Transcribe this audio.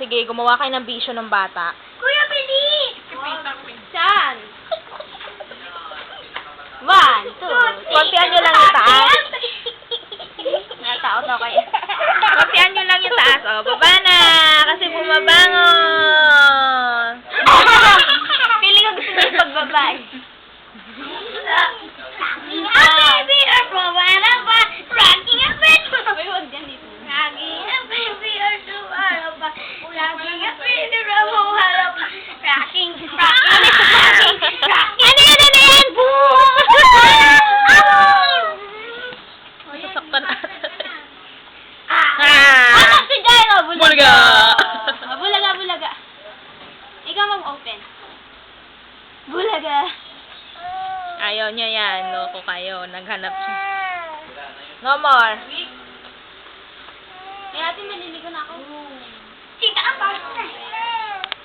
Sige, gumawa kayo ng bisyo ng bata. Kuya, Pili! Saan? 1, 2. Kontian nyo lang yung taas. Nataot ako kayo. Kontian nyo lang yung taas. O, baba na. Kasi bumabangon. Pili ko gusto nyo pagbabay. Baby, or pumara pa. Rocking a bit. Uy, huwag dyan dito. Rocking a baby, or pumara pa. Rocking a bit, or pumara pa. Rocking. Yan! Boom! Sasaktan natin. Ano si Jairo? Bulaga! Bulaga. Ikaw mag-open. Bulaga. Ayaw niya yan. Loko kayo. Naghanap siya. No more. Kaya natin maliligo na ako. Sika ang pasok na.